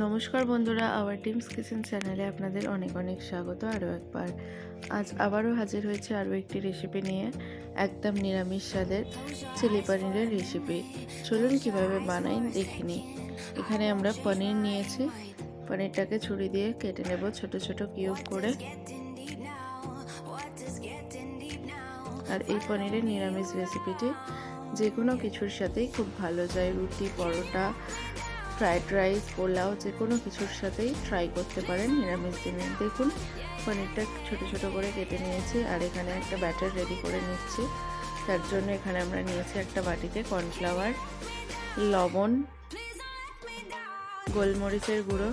নমস্কার বন্ধুরা, hour teams kitchen চ্যানেলে আপনাদের অনেক অনেক স্বাগত। আরও একবার আজ আবারও হাজির হয়েছে আরও একটি রেসিপি নিয়ে, একদম নিরামিষ স্বাদের চিলি পনিরের রেসিপি। চলুন কিভাবে বানাই দেখে নিই। এখানে আমরা পনির নিয়েছি, পনিরটাকে ছুরি দিয়ে কেটে নেব ছোট ছোট কিউব করে। আর এই পনিরের নিরামিষ রেসিপিটি যে কোনো কিছুর সাথেই খুব ভালো যায়, রুটি, পরোটা, ফ্রাইড রাইস, পোলাও, যে কোনো কিছুর সাথেই ট্রাই করতে পারেন নিরামিষ দিনে। দেখুন পনিরটা ছোট ছোট করে কেটে নিয়েছি আর এখানে একটা ব্যাটার রেডি করে নিচ্ছি। তার জন্য এখানে আমরা নিয়েছি একটা বাটিতে কর্নফ্লাওয়ার, লবণ, গোলমরিচের গুঁড়ো,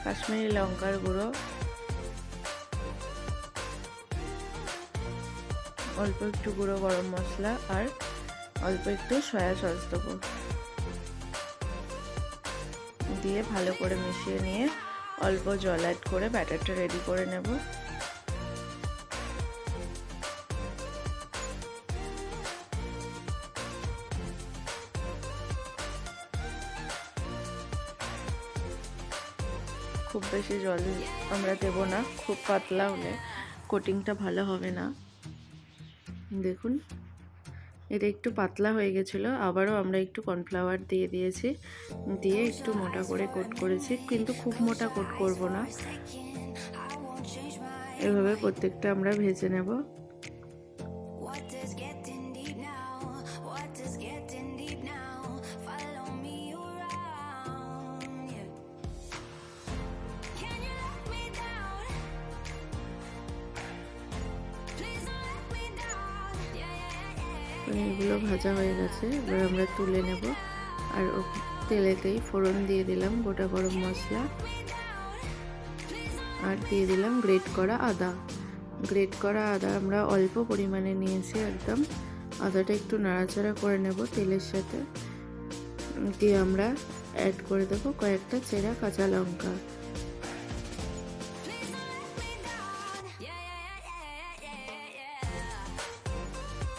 কাশ্মীরি লঙ্কার গুঁড়ো, অল্প একটু গুঁড়ো গরম মশলা আর অল্প একটু সয়া সস দেবো। দিয়ে ভালো করে মিশিয়ে নিয়ে অল্প জল অ্যাড করে ব্যাটারটা রেডি করে নেব। খুব বেশি জল আমরা দেব না, খুব পাতলা হলে কোটিংটা ভালো হবে না। দেখুন এটা একটু পাতলা হয়ে গেছিলো, আবারও আমরা একটু কর্নফ্লাওয়ার দিয়ে দিয়েছি, দিয়ে একটু মোটা করে কোট করেছি, কিন্তু খুব মোটা কোট করব না। এভাবে প্রত্যেকটা আমরা ভেজে নেব। এগুলো ভাজা হয়ে গেছে, এবার আমরা তুলে নেব। আর তেলেতেই ফোড়ন দিয়ে দিলাম গোটা গরম মশলা আর দিয়ে দিলাম গ্রেট করা আদা। গ্রেট করা আদা আমরা অল্প পরিমাণে নিয়েছি একদম। আদাটা একটু নাড়াচাড়া করে নেব তেলের সাথে, দিয়ে আমরা অ্যাড করে দেবো কয়েকটা চেরা কাঁচা লঙ্কা।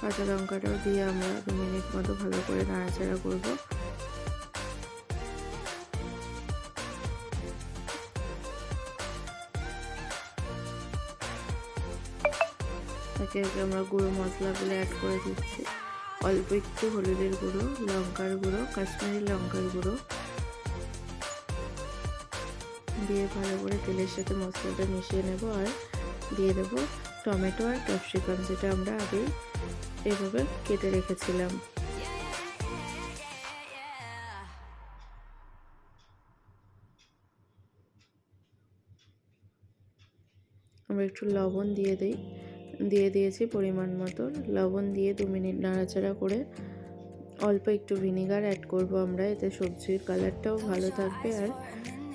কাঁচা লঙ্কাটাও দিয়ে আমরা 2 মিনিট মতো ভালো করে নাড়াচাড়া করব। একে একে আমরা গুঁড়ো মশলাগুলো অ্যাড করে দিচ্ছি। অল্প একটু হলুদের গুঁড়ো, লঙ্কার গুঁড়ো, কাশ্মীরি লঙ্কার গুঁড়ো দিয়ে ভালো করে তেলের সাথে মশলাটা মিশিয়ে নেব। আর দিয়ে দেবো টমেটো আর ক্যাপসিকাম, যেটা আমরা আগে এভাবে কেটে রেখেছিলাম। আমরা একটু লবণ দিয়ে দিয়েছি পরিমাণ মতো। লবণ দিয়ে 2 মিনিট নাড়াচাড়া করে অল্প একটু ভিনিগার অ্যাড করব আমরা, এতে সবজির কালারটাও ভালো থাকবে আর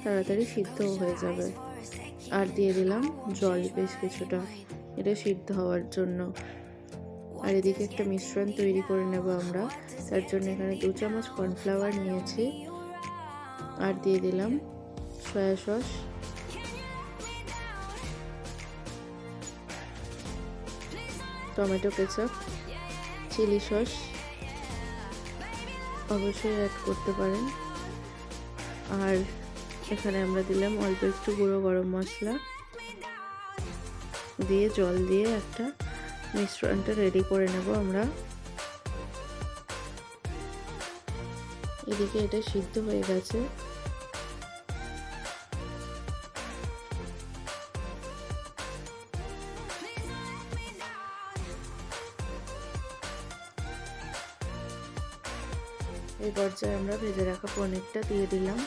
তাড়াতাড়ি সিদ্ধও হয়ে যাবে। আর দিয়ে দিলাম জল বেশ কিছুটা, এটা সিদ্ধ হওয়ার জন্য। আর এদিকে একটা মিশ্রণ তৈরি করে নেব আমরা। তার জন্য এখানে 2 চামচ কর্নফ্লাওয়ার নিয়েছি আর দিয়ে দিলাম soya sauce, tomato ketchup, chilli sauce অবশ্যই অ্যাড করতে পারেন। আর এখানে আমরা দিলাম অল্প একটু গুঁড়ো গরম মশলা, দিয়ে জল দিয়ে একটা মিশ্রণটা রেডি করে নেব আমরা। এদিকে এটা সিদ্ধ হয়ে গেছে। এই পর্যায়ে আমরা ভেজে রাখা পনিরটা দিয়ে দিলাম।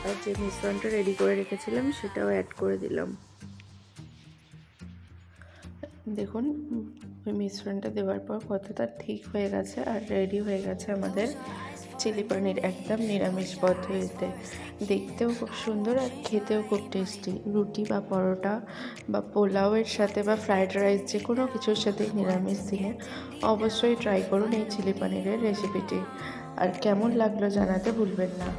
আর যে মিশ্রণটা রেডি করে রেখেছিলাম সেটাও অ্যাড করে দিলাম। দেখুন ওই মিশ্রণটা দেওয়ার পর কতটা ঠিক হয়ে গেছে আর রেডি হয়ে গেছে আমাদের চিলি পনির, একদম নিরামিষ পদ্ধতিতে। দেখতেও খুব সুন্দর আর খেতেও খুব টেস্টি। রুটি বা পরোটা বা পোলাওয়ের সাথে বা ফ্রাইড রাইস, যে কোনো কিছুর সাথে নিরামিষ দিনে অবশ্যই ট্রাই করুন এই চিলি পনিরের রেসিপিটি। আর কেমন লাগলো জানাতে ভুলবেন না।